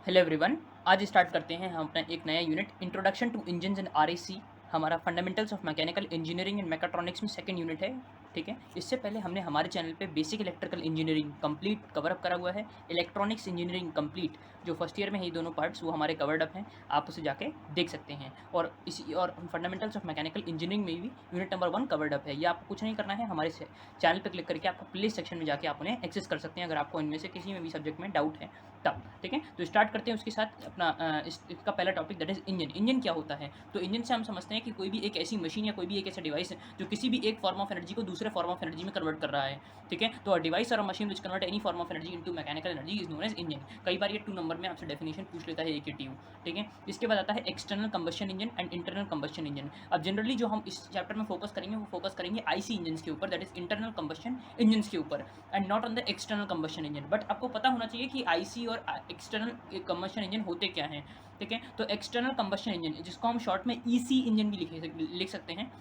Hello everyone. आज start करते हैं हम अपना एक नया unit introduction to engines and RAC. हमारा fundamentals of mechanical engineering and mechatronics में सेकंड यूनिट है। ठीक है, इससे पहले हमने हमारे चैनल पे basic electrical engineering complete cover up करा हुआ है, इलेक्ट्रॉनिक्स इंजीनियरिंग कंप्लीट जो फर्स्ट ईयर में है, ये दोनों पार्ट्स वो हमारे कवर्ड अप हैं, आप उसे जाके देख सकते हैं। और इसी और फंडामेंटल्स ऑफ मैकेनिकल इंजीनियरिंग में भी यूनिट नंबर 1 कवर्ड अप है। ये आपको कुछ नहीं करना है, हमारे चैनल पर क्लिक करके आपको प्ले सेक्शन में जाके आप उन्हें एक्सेस कर सकते हैं अगर आपको इनमें से किसी में भी सब्जेक्ट में डाउट है तब। ठीक है, तो स्टार्ट करते हैं उसके साथ अपना इसका पहला topic that is engine. Engine क्या होता है? तो इंजन से हम समझते हैं कि कोई भी एक ऐसी मशीन या कोई भी एक ऐसा डिवाइस है जो किसी भी एक फॉर्म ऑफ एनर्जी को दूसरे फॉर्म ऑफ एनर्जी में कन्वर्ट कर रहा है। ठीक है, तो डिवाइस और machine which convert any form of energy into mechanical energy is known as engine. कई बार ये 2 नंबर में आपसे डेफिनेशन पूछ लेता है AKTU। ठीक है, इसके बाद आता है external combustion engine and internal combustion engine. अब जनरली जो हम इस चैप्टर में फोकस करेंगे वो फोकस करेंगे आईसी इंजन के ऊपर, that is internal combustion engine के ऊपर, and not on the external combustion engine. But आपको पता होना चाहिए कि आईसी और एक्सटर्नल कंबशन इंजन होते क्या हैं। ठीक है, तो एक्सटर्नल कंबशन इंजन जिसको हम शॉर्ट में ईसी इंजन भी लिख सकते हैं,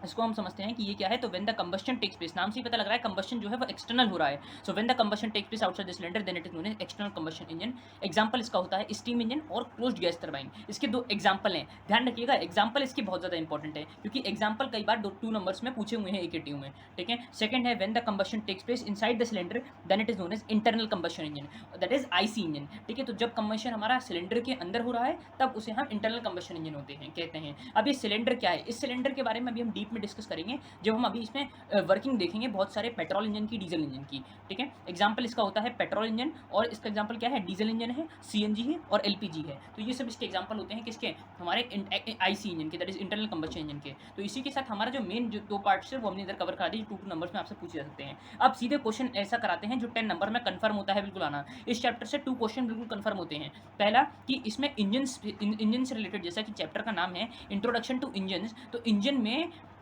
इसको हम समझते हैं कि ये क्या है। तो when the combustion takes place, नाम से ही पता लग रहा है कंबशन जो है वो एक्सटर्नल हो रहा है। So when the combustion takes place outside the cylinder then it is known as external combustion engine. Example इसका होता है स्टीम इंजन और क्लोज्ड गैस टरबाइन। इसके दो एग्जांपल हैं, ध्यान रखिएगा। एग्जांपल इसके बहुत ज़्यादा इंपॉर्टेंट है क्योंकि एग्जांपल कई बार 2 नंबर्स में पूछे हुए हैं AKTU में। ठीक है, सेकंड है when the combustion takes place inside the cylinder then it is known as internal combustion engine, that is IC engine. ठीक है, तो जब कंबशन हमारा सिलेंडर के अंदर हो रहा है तब उसे हम इंटरनल कंबशन इंजन होते हैं कहते हैं। अब ये सिलेंडर क्या है, इस सिलेंडर के बारे में अभी हम डीप में डिस्कस करेंगे जब हम अभी इसमें वर्किंग देखेंगे बहुत सारे पेट्रोल इंजन की, डीजल इंजन की। ठीक है, एग्जांपल इसका होता है पेट्रोल इंजन और इसका एग्जांपल क्या है, डीजल इंजन है, CNG है और LPG है। तो ये सब इसके एग्जांपल होते हैं किसके, हमारे आईसी इंजन के, that is internal combustion engine के। तो इसी के साथ हमारा जो मेन जो 2 पार्ट्स है वो हमने इधर कवर करा दिए, 2 नंबर्स में आपसे पूछे जा सकते हैं। अब सीधे क्वेश्चन ऐसा कराते हैं जो 10 नंबर में कंफर्म होता है बिल्कुल आना। इस चैप्टर से 2 क्वेश्चन बिल्कुल कंफर्म होते हैं। पहला कि इसमें इंजन से रिलेटेड, जैसा कि चैप्टर का नाम है इंट्रोडक्शन टू इंजन्स, तो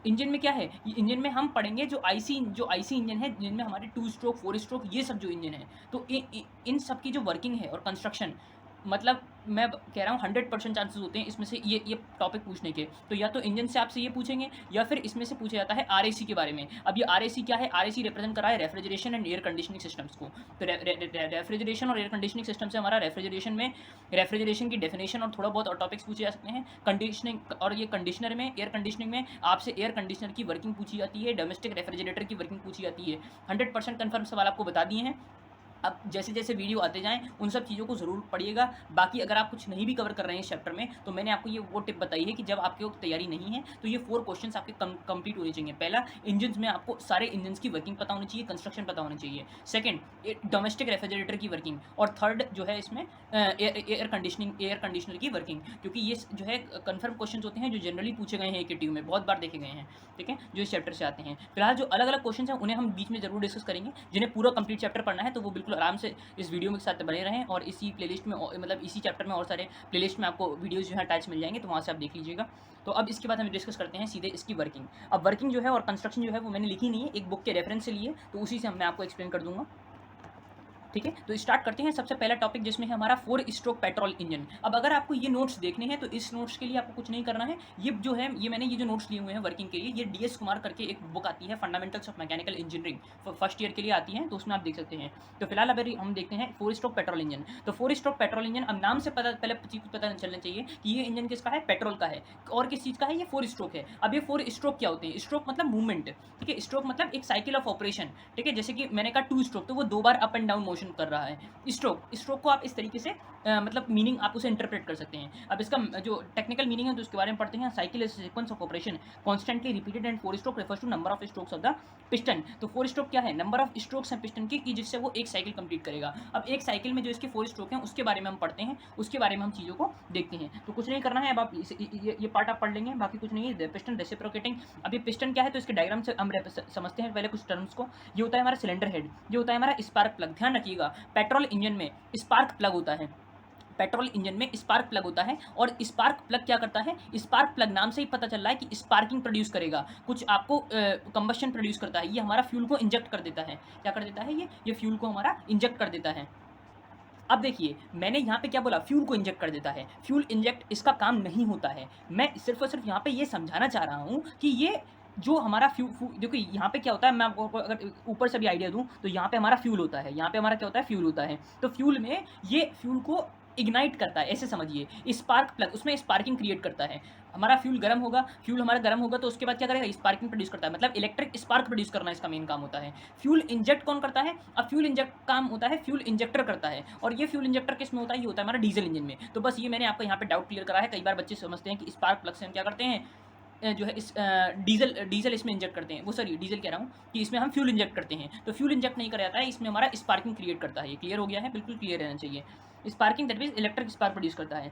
इंजन में क्या है, इंजन में हम पढ़ेंगे जो आईसी इंजन है जिनमें हमारे 2 स्ट्रोक 4 स्ट्रोक ये सब जो इंजन है, तो इन सब की जो वर्किंग है और कंस्ट्रक्शन, मतलब मैं कह रहा हूँ 100% चांसेस होते हैं इसमें से ये टॉपिक पूछने के। तो या तो इंजन से आपसे ये पूछेंगे या फिर इसमें से पूछा जाता है RAC के बारे में। अब ये RAC क्या है, RAC रिप्रेजेंट करा है refrigeration and air conditioning systems को। तो रेफ्रिजरेशन और एयर कंडीशनिंग सिस्टम से हमारा रेफ्रिजरेशन में रेफ्रिजरेशन की डेफिनेशन और थोड़ा बहुत और टॉपिक्स पूछे जा सकते हैं। कंडीशनिंग और ये कंडीशनर में, एयर कंडीशनिंग में आपसे एयर कंडीशनर की वर्किंग पूछी जाती है, डोमेस्टिक रेफ्रिजरेटर की वर्किंग पूछी जाती है। 100% कन्फर्म सवाल आपको बता दिए हैं। अब जैसे जैसे वीडियो आते जाएँ उन सब चीज़ों को ज़रूर पढ़िएगा। बाकी अगर आप कुछ नहीं भी कवर कर रहे हैं इस चैप्टर में, तो मैंने आपको ये वो टिप बताई है कि जब आपके तैयारी नहीं है तो ये 4 क्वेश्चंस आपके कंप्लीट होने चाहिए। पहला, इंजन्स में आपको सारे इंजन्स की वर्किंग पता होनी चाहिए, कंस्ट्रक्शन पता होनी चाहिए। सेकंड, डोमेस्टिक रेफ्रिजरेटर की वर्किंग। और थर्ड जो है इसमें एयर कंडीशनर की वर्किंग, क्योंकि ये जो है कन्फर्म क्वेश्चन होते हैं जो जनरली पूछे गए हैं AKTU में, बहुत बार देखे गए हैं। ठीक है, जो इस चैप्टर से आते हैं। फिलहाल जो अलग अलग क्वेश्चन हैं उन्हें हम बीच में जरूर डिस्कस करेंगे। जिन्हें पूरा कंप्लीट चैप्टर पढ़ना है तो वो बिल्कुल आराम से इस वीडियो के साथ बने रहें, और इसी प्लेलिस्ट में मतलब इसी चैप्टर में और सारे प्लेलिस्ट में आपको वीडियोस जो है अटैच मिल जाएंगे, तो वहाँ से आप देख लीजिएगा। तो अब इसके बाद हम डिस्कस करते हैं सीधे इसकी वर्किंग। अब वर्किंग जो है और कंस्ट्रक्शन जो है वो मैंने लिखी नहीं है, एक बुक के रेफरेंस से लिए, तो उसी से मैं आपको एक्सप्लेन कर दूंगा। ठीक है, तो स्टार्ट करते हैं। सबसे पहला टॉपिक जिसमें है हमारा 4 स्ट्रोक पेट्रोल इंजन। अब अगर आपको ये नोट्स देखने हैं तो इस नोट्स के लिए आपको कुछ नहीं करना है। ये जो है मैंने ये जो नोट्स लिए हुए हैं वर्किंग के लिए, ये DS कुमार करके एक बुक आती है, fundamentals of mechanical engineering, first year के लिए आती है, तो उसमें आप देख सकते हैं। तो फिलहाल अगर हम देखते हैं 4 स्ट्रोक पेट्रोल इंजन, तो 4 स्ट्रोक पेट्रोल इंजन, अब नाम से पहले चीज़ पता चलना चाहिए कि ये इंजन किसका है, पेट्रोल का है। और किस चीज़ का है, ये 4 स्ट्रोक है। अब ये 4 स्ट्रोक क्या होते हैं, स्ट्रोक मतलब मूवमेंट। ठीक है, स्ट्रोक मतलब एक साइकिल ऑफ ऑपरेशन। ठीक है, जैसे कि मैंने कहा 2 स्ट्रोक, तो वो 2 बार अप एंड डाउन मोशन कर रहा है। स्ट्रोक को आप इस तरीके से मतलब मीनिंग आप उसे इंटरप्रेट कर सकते हैं। अब इसका जो टेक्निकल मीनिंग है तो उसके बारे में पढ़ते हैं। Cycle is sequence of operation constantly repeated and 4 stroke refers to number of strokes of the piston. तो 4 स्ट्रोक क्या है, नंबर ऑफ स्ट्रोक्स हैं पिस्टन की कि जिससे वो एक साइकिल कंप्लीट करेगा। अब एक साइकिल में जो इसके 4 स्ट्रोक हैं उसके बारे में हम पढ़ते हैं, उसके बारे में हम चीज़ों को देखते हैं। तो कुछ नहीं करना है, अब आप ये पार्ट आप पढ़ लेंगे, बाकी कुछ नहीं है। पिस्टन रेसिप्रोकेटिंग, अब ये पिस्टन क्या है तो इसके डायग्राम से हम समझते हैं पहले कुछ टर्म्स को। ये होता है हमारा सिलेंडर हेड, ये होता है हमारा स्पार्क प्लग। ध्यान रखिएगा, पेट्रोल इंजन में स्पार्क प्लग होता है, पेट्रोल इंजन में स्पार्क प्लग होता है। और स्पार्क प्लग क्या करता है, स्पार्क प्लग नाम से ही पता चल रहा है कि स्पार्किंग प्रोड्यूस करेगा, कुछ आपको कंबशन प्रोड्यूस करता है। ये हमारा फ्यूल को इंजेक्ट कर देता है। क्या कर देता है, ये फ्यूल को हमारा इंजेक्ट कर देता है। अब देखिए मैंने यहाँ पे क्या बोला, फ्यूल को इंजेक्ट कर देता है। फ्यूल इंजेक्ट इसका काम नहीं होता है। मैं सिर्फ और सिर्फ यहाँ पे ये समझाना चाह रहा हूँ कि ये जो हमारा देखो यहाँ पे क्या होता है, मैं आपको अगर ऊपर से भी आइडिया दूँ तो यहाँ पे हमारा फ्यूल होता है, यहाँ पे हमारा क्या होता है, फ्यूल होता है। तो फ्यूल में ये फ्यूल को इग्नाइट करता है, ऐसे समझिए। स्पार्क प्लग, उसमें स्पार्किंग क्रिएट करता है। हमारा फ्यूल गर्म होगा, फ्यूल हमारा गर्म होगा तो उसके बाद क्या करेगा, स्पार्किंग प्रोड्यूस करता है, मतलब इलेक्ट्रिक स्पार्क प्रोड्यूस करना इसका मेन काम होता है। फ्यूल इंजेक्ट कौन करता है, अब फ्यूल इंजेक्ट काम होता है फ्यूल इंजेक्टर करता है, और ये फ्यूल इंजेक्टर किस में होता है, ये होता है हमारा डीजल इंजन में। तो बस ये मैंने आपको यहाँ पे डाउट क्लियर करा है। कई बार बच्चे समझते हैं कि स्पार्क प्लग से हम क्या करते हैं, जो है इस डीजल इसमें इंजेक्ट करते हैं, वो सॉरी डीजल कह रहा हूँ कि इसमें हम फ्यूल इंजेक्ट करते हैं, तो फ्यूल इंजेक्ट नहीं करा जाता है, इसमें हमारा स्पार्किंग क्रिएट करता है। ये क्लियर हो गया है, बिल्कुल क्लियर रहना चाहिए। Sparking that means electric spark produce करता है।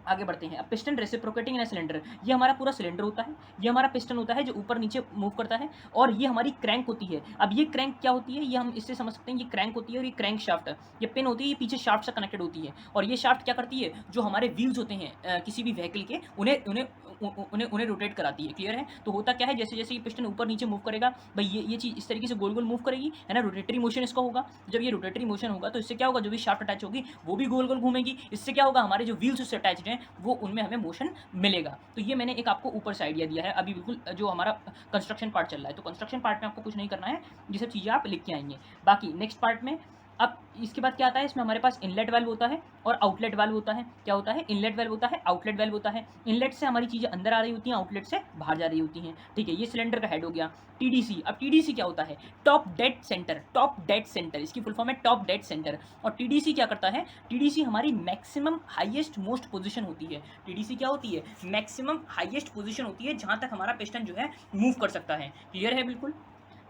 आगे बढ़ते हैं। अब पिस्टन रेसिप्रोकेटिंग इन सिलेंडर, ये हमारा पूरा सिलेंडर होता है, ये हमारा पिस्टन होता है जो ऊपर नीचे मूव करता है, और ये हमारी क्रैंक होती है। अब ये क्रैंक क्या होती है, ये हम इससे समझ सकते हैं, ये क्रैंक होती है और ये क्रैंक शाफ्ट, ये पिन होती है, ये पीछे शाफ्ट से कनेक्टेड होती है। और ये शाफ्ट क्या करती है, जो हमारे व्हील्स होते हैं किसी भी व्हीकल के, उन्हें उन्हें उन्हें रोटेट कराती है। क्लियर है। तो होता क्या है, जैसे जैसे ये पिस्टन ऊपर नीचे मूव करेगा भाई, ये चीज़ इस तरीके से गोल गोल मूव करेगी, है ना, रोटेटरी मोशन इसका होगा। जब ये रोटेटरी मोशन होगा तो इससे क्या होगा, जो भी शाफ्ट अटैच होगी वो भी गोल गोल घूमेगी। इससे क्या होगा, हमारे जो व्हील्स उससे अटैच्ड हैं वो उनमें हमें मोशन मिलेगा। तो ये मैंने एक आपको ऊपर से आइडिया दिया है। अभी बिल्कुल जो हमारा कंस्ट्रक्शन पार्ट चल रहा है, तो कंस्ट्रक्शन पार्ट में आपको कुछ नहीं करना है, ये सब चीज़ें आप लिख के आएंगे। बाकी नेक्स्ट पार्ट में, अब इसके बाद क्या आता है, इसमें हमारे पास इनलेट वाल्व होता है और आउटलेट वाल्व होता है। क्या होता है, इनलेट वाल्व होता है, आउटलेट वाल्व होता है। इनलेट से हमारी चीज़ें अंदर आ रही होती हैं, आउटलेट से बाहर जा रही होती हैं। ठीक है, ये सिलेंडर का हेड हो गया। टीडीसी, अब टीडीसी क्या होता है, top dead centre, top dead centre, इसकी फुल फॉर्म है टॉप डेड सेंटर। और टीडीसी क्या करता है, टीडीसी हमारी मैक्सिमम हाईएस्ट मोस्ट पोजीशन होती है। टीडीसी क्या होती है, मैक्सिमम हाईएस्ट पोजीशन होती है जहां तक हमारा पिस्टन जो है मूव कर सकता है। क्लियर है बिल्कुल।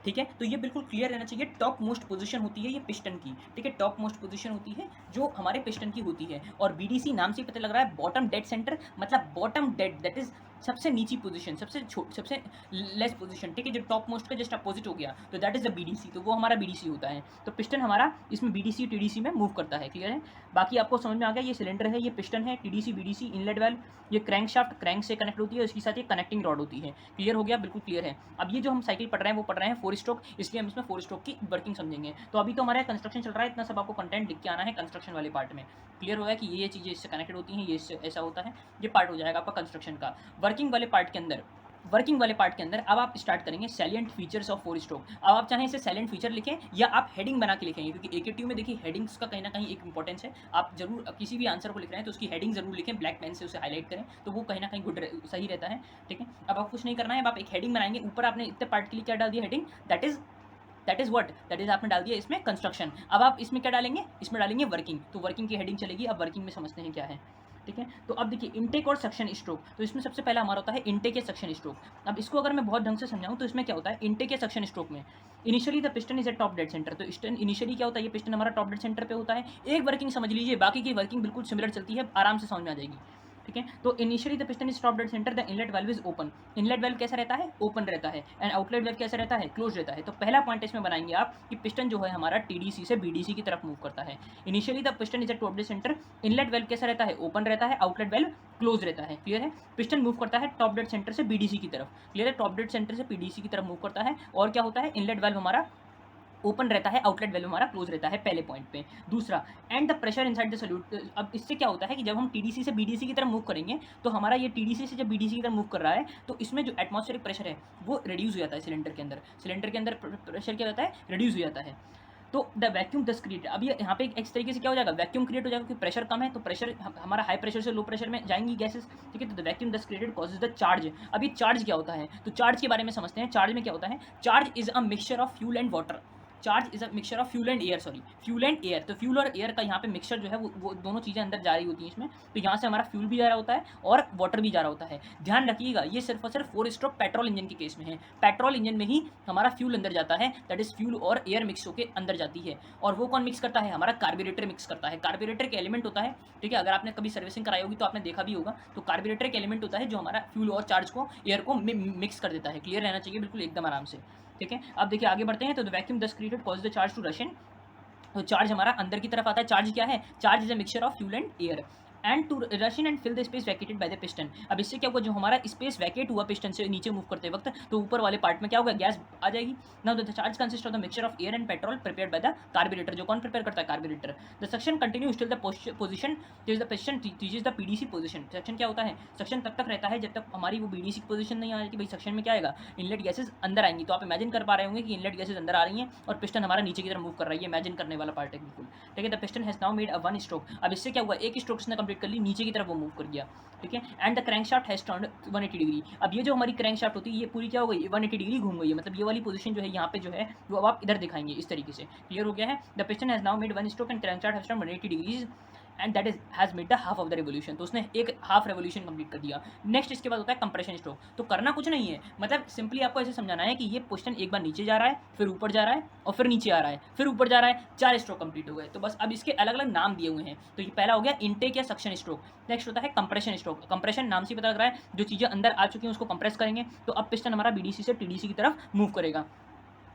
ठीक है, तो ये बिल्कुल क्लियर रहना चाहिए। टॉप मोस्ट पोजीशन होती है ये पिस्टन की। ठीक है, टॉप मोस्ट पोजीशन होती है जो हमारे पिस्टन की होती है। और बीडीसी नाम से ही पता लग रहा है, बॉटम डेड सेंटर, मतलब बॉटम डेड दैट इज सबसे नीची पोजीशन, सबसे लेस पोजीशन। ठीक है, जो टॉप मोस्ट का जस्ट अपोजिट हो गया, तो दैट इज द बीडीसी, तो वो हमारा बीडीसी होता है। तो पिस्टन हमारा इसमें बीडीसी टीडीसी में मूव करता है। क्लियर है, बाकी आपको समझ में आ गया। ये सिलेंडर है, ये पिस्टन है, टीडीसी बीडीसी, इनलेट वाल्व, ये क्रैंक शाफ्ट, क्रैंक से कनेक्ट होती है, इसके साथ ये कनेक्टिंग रॉड होती है। क्लियर हो गया, बिल्कुल क्लियर है। अब ये जो हम साइकिल पढ़ रहे हैं वो पढ़ रहे हैं 4 स्ट्रोक, इसलिए हम इसमें 4 स्ट्रोक की वर्किंग समझेंगे। तो अभी तो हमारा कंस्ट्रक्शन चल रहा है, इतना सब आपको कंटेंट लिख के आना है कंस्ट्रक्शन वाले पार्ट में। क्लियर हो गया कि ये चीज़ें इससे कनेक्टेड होती हैं, ये इससे ऐसा होता है, ये पार्ट हो जाएगा आपका कंस्ट्रक्शन का। वर्किंग वाले पार्ट के अंदर, वर्किंग वाले पार्ट के अंदर अब आप स्टार्ट करेंगे सैलिएंट फीचर्स ऑफ 4 स्ट्रोक। अब आप चाहें इसे सैलिएंट फीचर लिखें या आप हेडिंग बना के लिखेंगे, क्योंकि एकेटीयू में देखिए हेडिंग्स का कहीं ना कहीं एक इंपॉर्टेंस है। आप जरूर किसी भी आंसर को लिख रहे हैं तो उसकी हेडिंग जरूर लिखें, ब्लैक पेन से उसे हाईलाइट करें, तो वो कहीं ना कहीं गुड सही रहता है। ठीक है, अब आप कुछ नहीं करना है, अब आप एक हेडिंग बनाएंगे। ऊपर आपने इतने पार्ट के लिए क्या डाल दिया heading, that is what, that is आपने डाल दिया इसमें कंस्ट्रक्शन। अब आप इसमें क्या डालेंगे, इसमें डालेंगे वर्किंग, तो वर्किंग की हेडिंग चलेगी। अब वर्किंग में समझते हैं क्या है। ठीक है, तो अब देखिए इनटेक और सक्शन स्ट्रोक, तो इसमें सबसे पहला हमारा होता है इनटेक या सक्शन स्ट्रोक। अब इसको अगर मैं बहुत ढंग से समझाऊं तो इसमें क्या होता है, इनटेक या सक्शन स्ट्रोक में initially the piston is a top dead centre, तो इनिशियली क्या होता है, ये पिस्टन हमारा टॉप डेड सेंटर पे होता है। एक वर्किंग समझ लीजिए, बाकी की वर्किंग बिल्कुल सिमिलर चलती है, आराम से समझ में आ जाएगी। ठीक है, तो initially the piston is top dead centre, the inlet valve is open, inlet valve कैसा रहता है, ओपन रहता है, एंड आउटलेट वाल्व कैसा रहता है, क्लोज रहता है। तो पहला पॉइंट इसमें बनाएंगे आप कि पिस्टन जो है हमारा टीडीसी से बीडीसी की तरफ मूव करता है। Initially the piston is a top dead centre, inlet valve कैसा रहता है, ओपन रहता है, आउटलेट वाल्व क्लोज रहता है। क्लियर है, पिस्टन मूव करता है टॉप डेड सेंटर से बीडीसी की तरफ। क्लियर है, टॉप डेड सेंटर से पीडीसी की तरफ मूव करता है, और क्या होता है, इनलेट वाल्व हमारा ओपन रहता है, आउटलेट वाल्व हमारा क्लोज रहता है, पहले पॉइंट पे। दूसरा, and the pressure inside the solute, अब इससे क्या होता है कि जब हम टीडीसी से बीडीसी की तरफ मूव करेंगे तो हमारा ये टीडीसी से जब बीडीसी की तरफ मूव कर रहा है तो इसमें जो एटमॉस्फेरिक प्रेशर है वो रिड्यूस हो जाता है। सिलेंडर के अंदर प्रेशर क्या रहता है, रिड्यूस हो जाता है। तो द वैक्यूम दस क्रिएट, अब ये यहाँ पे एक तरीके से क्या हो जाएगा, वैक्यूम क्रिएट हो जाएगा, क्योंकि प्रेशर कम है तो प्रेशर हमारा हाई प्रेशर से लो प्रेशर में जाएंगी गैसेस। ठीक है, तो the vacuum thus created causes the charge. अब ये चार्ज क्या होता है, तो चार्ज के बारे में समझते हैं। चार्ज में क्या होता है, charge is a mixture of fuel and water, charge is a mixture of fuel and air, fuel and air. तो फ्यूल और एयर का यहाँ पे मिक्सचर जो है वो दोनों चीज़ें अंदर जा रही होती हैं इसमें। तो यहाँ से हमारा फ्यूल भी जा रहा होता है और वाटर भी जा रहा होता है। ध्यान रखिएगा, ये सिर्फ और सिर्फ 4 स्ट्रोक पेट्रोल इंजन के केस में है। पेट्रोल इंजन में ही हमारा फ्यूल अंदर जाता है, दैट इज फ्यूल और एयर मिक्स होकर अंदर जाती है। और वो कौन मिक्स करता है, हमारा कार्बोरेटर मिक्स करता है। कार्बोरेटर के एलिमेंट होता है, ठीक है, अगर आपने कभी सर्विसिंग कराई होगी तो आपने देखा भी होगा, तो कार्बोरेटर के एलिमेंट होता है जो हमारा फ्यूल और चार्ज को, एयर को मिक्स कर देता है। क्लियर रहना चाहिए बिल्कुल एकदम आराम से। ठीक है, अब देखिए आगे बढ़ते हैं। तो the vacuum thus created cause the charge to rush in, तो चार्ज हमारा अंदर की तरफ आता है। चार्ज क्या है, charge is a mixture of fuel and air. And to rush in and fill the space vacated by the piston. अब इससे क्या होगा, जो हमारा स्पेस वैकेट हुआ पिस्टन से नीचे मूव करते वक्त, तो ऊपर वाले पार्ट में क्या होगा, गैस आ जाएगी। Now the charge consist of the mixture of air and petrol prepared by the carburettor. जो कौन प्रिपेयर करता है, carburettor. The suction continues till the position the piston reaches the PDC position. Suction क्या होता है, suction तब तक रहता है जब तक हमारी वो पीडीसी पोजीशन नहीं आ जाती। भाई सक्शन में क्या आएगा, इनलेट गैसेज अंदर आएंगी। तो आप इमेजिन कर पा रहे होंगे कि इनलेट गैसेज अंदर आ रही हैं और पिस्टन हमारा नीचे की तरफ मूव कर रही है। इमेजिन करने वाला पार्ट है बिल्कुल, ठीक है। The piston has now made a one stroke. अब इससे क्या हुआ, एक स्ट्रोक इसने कंप्लीट कर ली, नीचे की तरफ वो मूव कर गया, ठीक है। And the crankshaft has turned 180 degree. अब ये जो हमारी क्रैंकशाफ्ट होती है ये पूरी क्या हो गई, 180 डिग्री घूम गई है। मतलब ये वाली पोजीशन जो है यहाँ पे जो है वो अब आप इधर दिखाएंगे इस तरीके से। क्लियर हो गया है। The piston has now made one stroke and crankshaft has turned 180 degrees and that is has made the half of the revolution. तो उसने एक हाफ रेवोल्यूशन कंप्लीट कर दिया। नेक्स्ट इसके बाद होता है कंप्रेशन स्ट्रोक। तो करना कुछ नहीं है, मतलब सिंपली आपको ऐसे समझाना है कि ये पिस्टन एक बार नीचे जा रहा है, फिर ऊपर जा रहा है और फिर नीचे आ रहा है, फिर ऊपर जा रहा है। 4 स्ट्रोक कंप्लीट हो गए। तो बस अब इसके अलग अलग नाम दिए हुए हैं। तो ये पहला हो गया इनटेक या सक्शन स्ट्रोक। नेक्स्ट होता है कंप्रेशन स्ट्रोक। कंप्रेशन नाम से पता लग रहा है जो चीज़ें अंदर आ चुकी हैं उसको कंप्रेस करेंगे, तो अब पिस्टन हमारा बीडीसी से टीडीसी की तरफ मूव करेगा।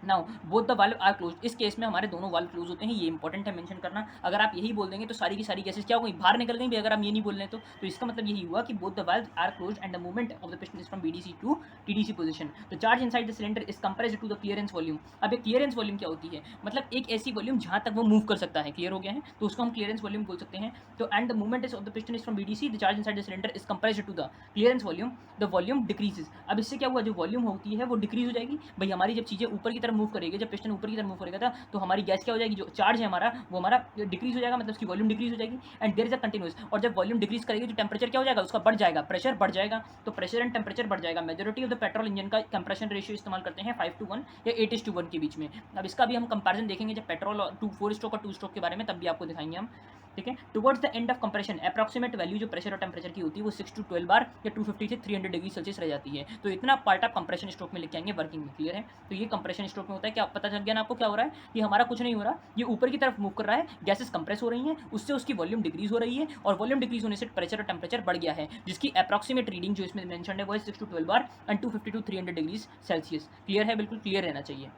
Now both the valve are close. इस केस में हमारे दोनों वाल्व क्लोज होते हैं, ये इंपॉर्टेंट है मेंशन करना। अगर आप यही बोल देंगे तो सारी की सारी गैसेस क्या हो गई, बाहर निकल गई। अगर हम ये नहीं बोल रहे तो इसका मतलब यही हुआ कि both the valve are close and the movement of the piston is from BDC to TDC position. The charge inside the cylinder is compressed to the clearance volume. अब एक क्लियरेंस वॉल्यूम क्या होती है, मतलब एक ऐसी वॉल्यूम जहां तक वो मूव कर सकता है। क्लियर हो गया है, तो उसको हम क्लियरेंस वॉल्यूम बोल सकते हैं। तो and the movement is of the piston is from BDC, the charge inside the cylinder is compressed to the clearance volume, the volume decreases. अब इससे क्या हुआ, जो वॉल्यूम होती है वो डिक्रीज हो जाएगी। भाई हमारी जब चीजें ऊपर की तरफ मूव करेगी, जब पिस्टन ऊपर की तरफ मूव करेगा था, तो हमारी गैस क्या हो जाएगी, जो चार्ज है हमारा वो हमारा डिक्रीज हो जाएगा, मतलब उसकी वॉल्यूम डिक्रीज हो जाएगी। And there is a continuous. और जब वॉल्यूम डिक्रीज करेगी तो टेम्परेचर क्या हो जाएगा, उसका बढ़ जाएगा, प्रेशर बढ़ जाएगा। तो प्रेशर एंड टेम्परेचर बढ़ जाएगा। Majority of the petrol engine का कंप्रेशन रेशियो इस्तेमाल करते हैं 5:1 या 8:1 के बीच में। अब इसका भी हम कंपैरिजन देखेंगे जब पेट्रोल और 4 स्ट्रोक और 2 स्ट्रोक के बारे में, तब भी आपको दिखाएंगे हम, ठीक है। Towards the end of compression approximate value जो प्रेशर और टेम्परेचर की होती है वो 6 to 12 बार या 250 से 300 डिग्री सेल्सियस रह जाती है। तो इतना पार्ट आप कंप्रेशन स्ट्रोक में लेके आएंगे वर्किंग में। क्लियर है। तो ये कंप्रेशन स्ट्रोक में होता है। क्या पता चल गया ना आपको क्या हो रहा है, कि हमारा कुछ नहीं हो रहा, ये ऊपर की तरफ मूव कर रहा है, गैसेस कंप्रेस हो रही हैं, उससे उसकी वॉल्यूम डिक्रीज हो रही है और वॉल्यूम डिक्रीज होने से प्रेशर और टेम्परेचर बढ़ गया है, जिसकी अप्रॉक्सीमेट रीडिंग जो इसमें मेंशन है वो है 6 to 12 bar and 250 to 300 degree Celsius. Clear है, बिल्कुल क्लियर रहना चाहिए।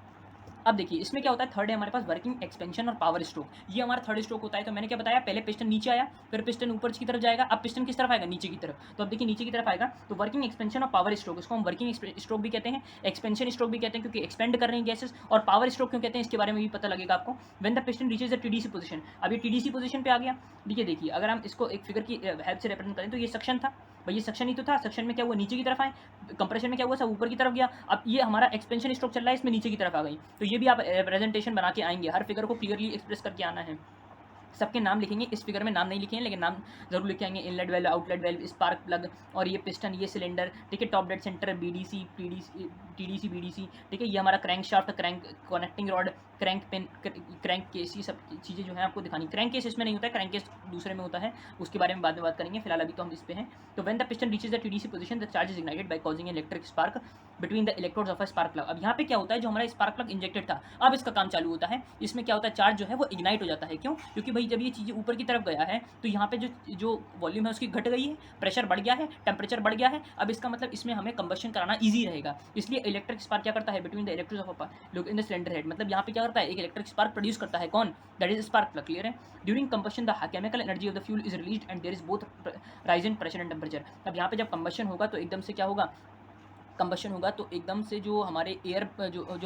अब देखिए इसमें क्या होता है, थर्ड है हमारे पास वर्किंग एक्सपेंशन और पावर स्ट्रोक। ये हमारा थर्ड स्ट्रोक होता है। तो मैंने क्या बताया, पहले पिस्टन नीचे आया, फिर पिस्टन ऊपर की तरफ जाएगा, अब पिस्टन किस तरफ आएगा, नीचे की तरफ। तो अब देखिए नीचे की तरफ आएगा तो वर्किंग एक्सपेंशन और पावर स्ट्रोक, इसको हम वर्किंग स्ट्रोक भी कहते हैं, एक्सपेंशन स्ट्रोक भी कहते हैं, क्योंकि एक्सपेंड कर रहे हैं गैसेस। और पावर स्ट्रोक क्यों कहते हैं इसके बारे में भी पता लगेगा आपको। When the piston reaches the TDC position. अब ये टीडीसी पोजीशन पे आ गया। देखिए अगर हम इसको एक फिगर की हेल्प से रिप्रेजेंट करें तो ये सक्शन था, भाई ये सक्शन ही तो था। सक्शन में क्या हुआ, नीचे की तरफ आए। कंप्रेशन में क्या हुआ, सब ऊपर की तरफ गया। अब ये हमारा एक्सपेंशन स्ट्रोक चल रहा है, इसमें नीचे की तरफ आ गई। तो ये भी आप प्रेजेंटेशन बना के आएंगे, हर फिगर को क्लियरली एक्सप्रेस करके आना है। सबके नाम लिखेंगे, इस फिगर में नाम नहीं लिखे हैं लेकिन नाम जरूर लिखे आएंगे। Inlet valve, outlet valve, spark plug, और ये पिस्टन, ये सिलेंडर, ठीक है। Top dead centre, BDC, PDC, TDC, BDC, ठीक है। ये हमारा crank shaft, crank connecting rod, crank pin, crank case, ये सब चीज़ें जो है आपको दिखानी। क्रैंक केस इसमें नहीं होता है, क्रैंक केस दूसरे में होता है, उसके बारे में बाद में बात करेंगे। फिलहाल अभी तो हम इस पे हैं। तो when the piston reaches the TDC position the charge is ignited by causing electric spark between the electrodes of a spark plug. अब यहाँ पे क्या होता है, जो हमारा स्पार्क प्लग इंजेक्टेड था, अब इसका काम चालू होता है। इसमें क्या होता है, चार्ज जो है वो इग्नाइट हो जाता है। क्यों, क्योंकि भाई जब ये चीज़ें ऊपर की तरफ गया है तो यहाँ पे जो वॉल्यूम है उसकी घट गई है, प्रेशर बढ़ गया है, टेम्परेचर बढ़ गया है। अब इसका मतलब इसमें हमें कंबशन कराना ईजी रहेगा, इसलिए इलेक्ट्रिक स्पार्क क्या करता है between the electrodes of look in the cylinder head. मतलब यहाँ पे क्या करता है, एक इलेक्ट्रिक स्पार्क प्रोड्यूस करता है, कौन, that is spark plug. Clear है। During combustion the chemical energy of the fuel is released and there is both rise in pressure and temperature. अब यहाँ पे जब कंबशन होगा तो एकदम से क्या होगा, कंबशन होगा तो एकदम से जो हमारे एयर जो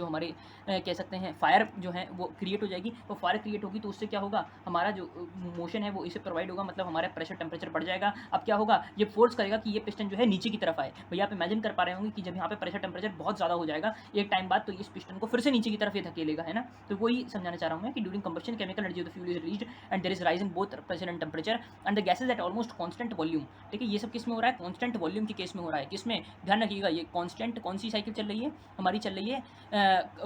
हमारे कह सकते हैं फायर जो है वो क्रिएट हो जाएगी। तो फायर क्रिएट होगी तो उससे क्या होगा, हमारा जो मोशन है वो इसे प्रोवाइड होगा, मतलब हमारा प्रेशर टेम्परेचर बढ़ जाएगा। अब क्या होगा, ये फोर्स करेगा कि ये पिस्टन जो है नीचे की तरफ आए। भैया आप इमेजिन कर पा रहे होंगे कि जब यहाँ पे प्रेशर टेम्परेचर बहुत ज़्यादा हो जाएगा एक टाइम बाद, तो इस पिस्टन को फिर से नीचे की तरफ ये धकेलेगा, है ना। तो वही समझाना चाह रहा हूँ मैं कि during combustion chemical energy of the fuel is released and there is rise in both pressure and temperature and the gases at almost constant volume. ठीक है, ये सब किस में हो रहा है, कॉन्स्टेंट वॉल्यूम के केस में हो रहा है। किसमें, ध्यान रखिएगा, ये कॉन्स्टेंट कौन सी साइकिल चल रही है, हमारी चल रही है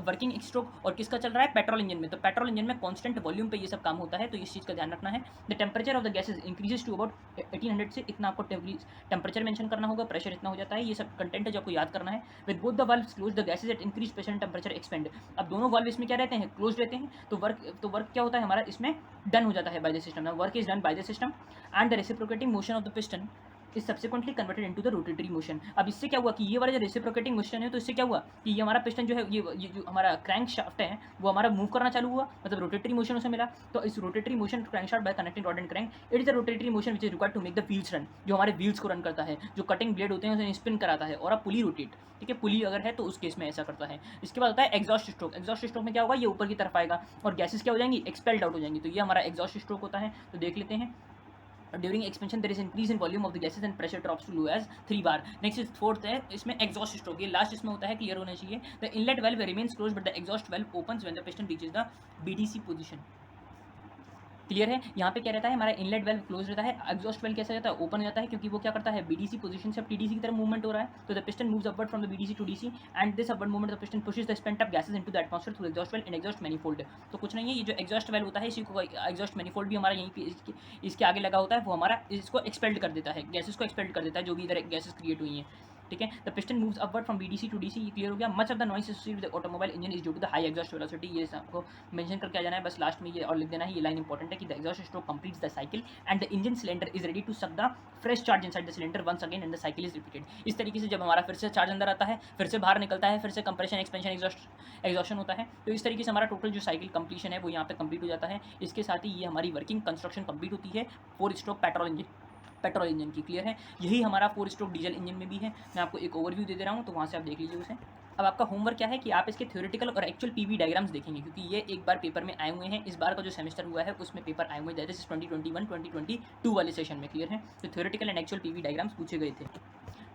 वर्किंग स्ट्रोक, और किसका चल रहा है, पेट्रोल इंजन में। तो पेट्रोल इंजन में कांस्टेंट वॉल्यूम पे ये सब काम होता है, तो इस चीज़ का ध्यान रखना है। The temperature of the gases increases to about 1800 से इतना आपको टेम्परेचर मेंशन करना होगा, प्रेशर इतना हो जाता है। ये सब कंटेंट है जो आपको याद करना है। With both the valves close the gases eight increase pressure and temperature expand. अब दोनों वाल्व इसमें क्या रहते हैं, क्लोज रहते हैं। तो वर्क क्या होता है हमारा इसमें, डन हो जाता है by the system. Work is done by the system and the reciprocating motion of the piston is subsequently converted into the rotary motion. अब इससे क्या हुआ कि ये वाला जो रेसिप्रोकेटिंग मोशन है, तो इससे क्या हुआ कि ये हमारा पिस्टन जो है, ये जो हमारा क्रैंक शाफ्ट है वो हमारा मूव करना चालू हुआ, मतलब रोटेटरी मोशन उसे मिला। तो इस rotary motion crank shaft by connecting rod and crank, it is the rotary motion which is required to make the wheels run, जो हमारे व्हील्स को रन करता है, जो कटिंग ब्लेड होते हैं उसे स्पिन कराता है और अब पुली रोटेट, ठीक है, पुली अगर है तो उस केस में ऐसा करता है। इसके बाद होता है एग्जॉस्ट स्ट्रोक। एग्जॉस्ट स्ट्रोक में क्या होगा, ये ऊपर की तरफ आएगा और गैसेस क्या हो जाएंगी, एक्सपेल्ड आउट हो जाएंगी। तो ये हमारा एग्जॉस्ट स्ट्रोक होता है। तो देख लेते हैं, during expansion there is increase in volume of the gases and pressure drops to low as 3 bar. Next is fourth है, इसमें एग्जॉस्ट स्ट्रोक, ये लास्ट इसमें होता है, क्लियर होना चाहिए। The inlet valve remains close but the exhaust valve opens when the piston reaches the BDC position. Clear है, यहाँ पे क्या रहता है, हमारा इनलेट वेल्व क्लोज रहता है, एग्जॉस्ट वेल्व कैसा रहता है, ओपन हो जाता है, क्योंकि वो क्या करता है, बीडीसी पोजीशन से अब टीडीसी की तरफ मूवमेंट हो रहा है। तो the piston moves upward from the BDC to DC and this upward movement the piston pushes the spent up gases into the atmosphere through exhaust valve and exhaust manifold. तो कुछ नहीं है, ये जो एग्जॉस्ट वेल्व होता है, इसी को एग्जॉस्ट मैनिफोल्ड भी हमारा यहीं पे इसके आगे लगा होता है, वो हमारा इसको एक्सपेल्ड कर देता है, गैसेस को एक्सपेल्ड कर देता है, जो भी इधर गैसेस क्रिएट हुई हैं, ठीक है। The piston moves upward from BDC to DC, ये क्लियर हो गया। Much of the noise associated with the automobile engine is due to the high exhaust velocity, ये आपको मेंशन करके आ जाना है, बस लास्ट में ये और लिख देना है, ये लाइन इंपॉर्टेंट है कि the exhaust stroke completes the cycle and the engine cylinder is ready to suck the fresh charge inside the cylinder once again and the cycle is repeated. इस तरीके से जब हमारा फिर से चार्ज अंदर आता है, फिर से बाहर निकलता है, फिर से कंप्रेशन एक्सपेंशन एग्जॉशन होता है, तो इस तरीके से हमारा टोटल जो साइकिल कंप्लीशन है वो यहाँ पे कंप्लीट हो जाता है। इसके साथ ही ये हमारी वर्किंग कंस्ट्रक्शन कंप्लीट होती है 4 स्ट्रोक पेट्रोल इंजन की। क्लियर है, यही हमारा 4 स्ट्रोक डीजल इंजन में भी है। मैं आपको एक ओवरव्यू दे रहा हूँ, तो वहाँ से आप देख लीजिए उसे। अब आपका होमवर्क क्या है कि आप इसके थ्योरेटिकल और एक्चुअल पीवी डायग्राम्स देखेंगे, क्योंकि ये एक बार पेपर में आए हुए हैं, इस बार का जो सेमेस्टर हुआ है उसमें पेपर आए हुए हैं, दैट इज 2021-2022 वाले सेशन में। क्लियर है, तो theoretical and actual PV diagrams पूछे गए थे,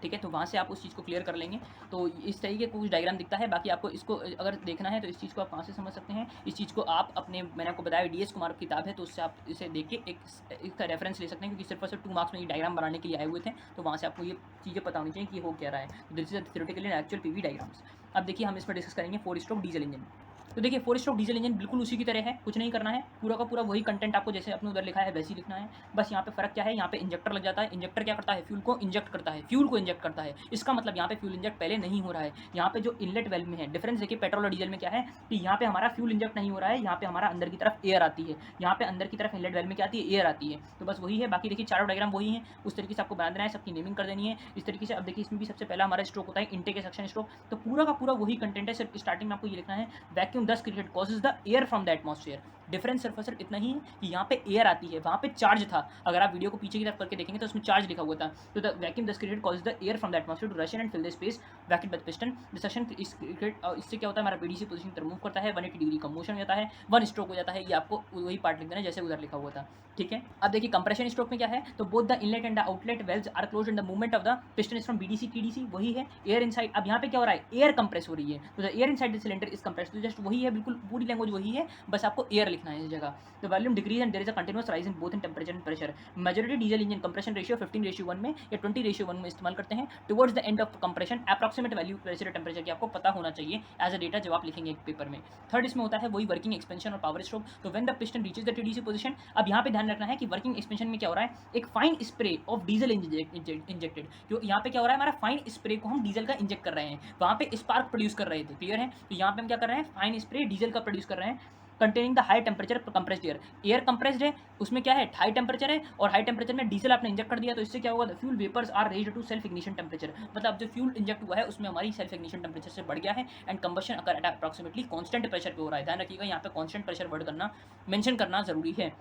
ठीक है, तो वहाँ से आप उस चीज़ को क्लियर कर लेंगे। तो इस तरीके का कुछ डायग्राम दिखता है। बाकी आपको इसको अगर देखना है तो इस चीज़ को आप कहाँ से समझ सकते हैं, इस चीज़ को आप अपने, मैंने आपको बताया डीएस कुमार की किताब है, तो उससे आप इसे देख के इसका रेफरेंस ले सकते हैं, क्योंकि सिर्फ और सिर्फ 2 मार्क्स में ये डायग्राम बनाने के लिए आए हुए थे, तो वहाँ से आपको ये चीज़ें पता होनी चाहिए कि हो क्या रहा है। This is theoretical and actual PV diagrams. अब देखिए हम इस पर डिस्कस करेंगे 4 स्ट्रोक डीजल इंजन। तो देखिए 4 स्ट्रोक डीजल इंजन बिल्कुल उसी की तरह है, कुछ नहीं करना है, पूरा का पूरा वही कंटेंट आपको जैसे अपने उधर लिखा है वैसे ही लिखना है। बस यहाँ पे फर्क क्या है, यहाँ पे इंजेक्टर लग जाता है। इंजेक्टर क्या करता है, फ्यूल को इंजेक्ट करता है, फ्यूल को इंजेक्ट करता है। इसका मतलब यहाँ पे फ्यूल इंजेक्ट पहले नहीं हो रहा है। यहाँ पे जो इनलेट वेल्व में है डिफरेंस देखिए पेट्रोल और डीजल में क्या है कि यहाँ पे हमारा फ्यूल इंजेक्ट नहीं हो रहा है, यहाँ पे हमारा अंदर की तरफ एयर आती है, यहाँ पे अंदर की तरफ इनलेट वेल्व में क्या आती है, एयर आती है। तो बस वही है, बाकी देखिए चारों डायग्राम वही है, उस तरीके से आपको बना देना है, सबकी नेमिंग कर देनी है इस तरीके से। अब देखिए इसमें भी सबसे पहला हमारा स्ट्रोक होता है इनटेक सक्शन स्ट्रोक, तो पूरा का पूरा वही कंटेंट है, सिर्फ स्टार्टिंग में आपको ये लिखना है vacuum thus create causes the air from the atmosphere. Difference सिर्फ और सिर्फ इतना ही है कि यहाँ पे एयर आती है, वहाँ पे चार्ज था। अगर आप वीडियो को पीछे की तरफ करके देखेंगे तो उसमें चार्ज लिखा हुआ था। तो the vacuum thus create causes the air from the atmosphere to rush in and fill the space vacuum by the piston. The suction इससे क्या होता है, हमारा बीडीसी पोजीशन की तरफ मूव करता है, 180 डिग्री का मोशन हो जाता है, 1 स्ट्रोक हो जाता है। ये आपको वही पार्ट लिख देना जैसे उधर लिखा हुआ था, ठीक है। अब देखिए कंप्रेशन स्ट्रोक में क्या है, तो both the inlet and the outlet valves are closed and the movement of the piston is from BDC TDC, वही है एयर इनसाइड। अब यहाँ पे क्या हो रहा है, एयर कंप्रेस हो रही है, तो the air inside the cylinder is compressed, तो जस्ट वही है, बिल्कुल पूरी लैंग्वेज वही है, बस आपको एयर लिखना है इस जगह। तो volume decrease and there is a continuous rise in both in temperature and pressure. Majority diesel engine compression ratio 15:1 में या 20:1 में इस्तेमाल करते हैं। Towards the end of compression approximate value pressure temperature की आपको पता होना चाहिए एज अ डेटा जब आप लिखेंगे एक पेपर में। थर्ड इसमें होता है वही वर्किंग एक्सपेंशन और पावर स्ट्रोक। तो when the piston reaches the TDC position, अब यहाँ पे ध्यान रखना है कि वर्किंग एक्सपेंशन में क्या हो रहा है, एक fine spray of diesel injected, जो यहाँ पे क्या हो रहा है, हमारा फाइन स्प्रे को हम डीजल का इंजेक्ट कर रहे हैं, वहाँ पे स्पार्क प्रोड्यूस कर रहे थे। क्लियर है, तो यहाँ पे हम क्या कर रहे हैं, फाइन स्प्रे डीजल का प्रोड्यूस कर रहे हैं containing the high temperature compressed air. Air compressed है, उसमें क्या है, हाई टेम्परेचर है, और हाई टेम्परेचर में डीजल आपने इंजेक्ट कर दिया, तो इससे क्या होगा, the fuel vapours are raised to self ignition temperature. मतलब जो फ्यूल इंजेक्ट हुआ है उसमें हमारी सेल्फ इग्निशन टेम्परेचर से बढ़ गया है and combustion occur at approximately constant pressure पे हो रहा है। ध्यान रखिएगा यहाँ पे कांस्टेंट प्रेशर वर्ड करना मेंशन करना जरूरी है।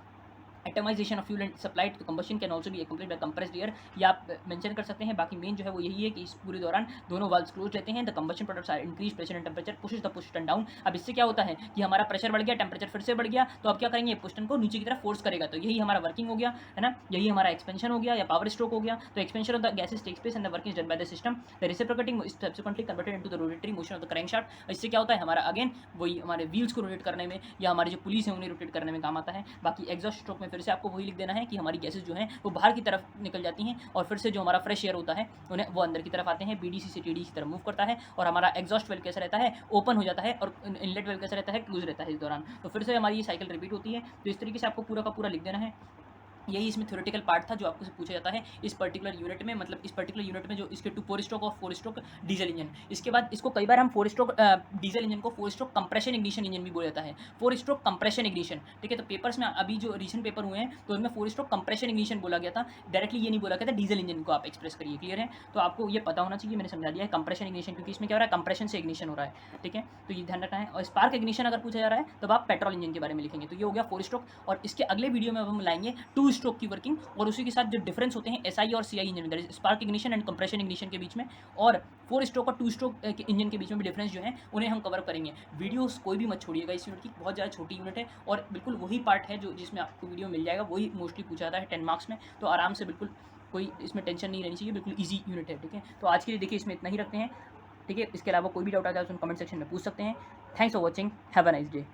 Atomization of fuel and supplied to combustion can also be accomplished by compressed air, या आप मेंशन कर सकते हैं। बाकी मेन जो है वो यही है कि इस पूरे दौरान दोनों वाल्व्स क्लोज रहते हैं। The combustion products are increase pressure and temperature pushes the piston down. अब इससे क्या होता है कि हमारा प्रेशर बढ़ गया, टेंपरेचर फिर से बढ़ गया, तो अब क्या करेंगे, पिस्टन को नीचे की तरफ फोर्स करेगा। तो यही हमारा वर्किंग हो गया है ना, यही हमारा एक्सपेंशन हो गया या पावर स्ट्रोक हो गया। तो expansion of the gases takes place and the working is done by the system. The reciprocating is subsequently converted into the rotary motion of the crankshaft. इससे क्या होता है, हमारा अगेन वही हमारे व्हील्स को रोटेट करने में या हमारी जो पुलिस है उन्हें रोटेट करने में काम आता है। बाकी एग्जॉस्ट स्ट्रोक में फिर से आपको वही लिख देना है कि हमारी गैसेस हैं वो बाहर की तरफ निकल जाती हैं, और फिर से जो हमारा फ्रेश एयर होता है उन्हें वो अंदर की तरफ आते हैं, बीडीसी से टीडीसी की तरफ मूव करता है, और हमारा एग्जॉस्ट वेल्व कैसा रहता है, ओपन हो जाता है, और इनलेट वेल्व कैसा रहता है, क्लोज रहता है इस दौरान। तो फिर से हमारी ये साइकिल रिपीट होती है। तो इस तरीके से आपको पूरा का पूरा लिख देना है। यही इसमें थ्योरेटिकल पार्ट था जो आपको से पूछा जाता है इस पर्टिकुलर यूनिट में, मतलब इस पर्टिकुलर यूनिट में जो इसके 2 4 स्ट्रोक और 4 स्ट्रोक डीजल इंजन। इसके बाद इसको कई बार हम 4 स्ट्रोक डीजल इंजन को 4 स्ट्रोक कंप्रेशन इग्निशन इंजन भी बोला जाता है, 4 स्ट्रोक कंप्रेशन इग्निशन, ठीक है। तो पेपर्स में अभी जो रिसेंट पेपर हुए हैं तो उनमें 4 स्ट्रोक कंप्रेशन इग्निशन बोला गया था, डायरेक्टली ये नहीं बोला गया था डीजल इंजन को आप एक्सप्रेस करिए, क्लियर है। तो आपको ये पता होना चाहिए, मैंने समझा दिया है कंप्रेशन इग्निशन, क्योंकि इसमें क्या हो रहा है, कंप्रेशन से इग्निशन हो रहा है, ठीक है। तो ये ध्यान रखना है। और स्पार्क इग्निशन अगर पूछा जा रहा है तो आप पेट्रोल इंजन के बारे में लिखेंगे। तो ये हो गया 4 स्ट्रोक, और इसके अगले वीडियो में अब हम लाएंगे 2 स्ट्रोक की वर्किंग, और उसी के साथ जो डिफरेंस होते हैं एसआई और सीआई इंजन में, spark ignition and compression ignition के बीच में, और 4 स्ट्रोक और 2 स्ट्रोक के इंजन के बीच में भी डिफरेंस जो है उन्हें हम कवर करेंगे। वीडियोस कोई भी मत छोड़िएगा, इस यूनिट की बहुत ज़्यादा छोटी यूनिट है और बिल्कुल वही पार्ट है जो जिसमें आपको वीडियो मिल जाएगा, वही मोस्टली पूछा जाता है 10 मार्क्स में। तो आराम से बिल्कुल कोई इसमें टेंशन नहीं रहनी चाहिए, बिल्कुल ईजी यूनिट है, ठीक है। तो आज के लिए देखिए इसमें इतना ही रखते हैं, ठीक है। इसके अलावा कोई भी डाउट आता है तो कमेंट सेक्शन में पूछ सकते हैं। Thanks for watching, have a nice day.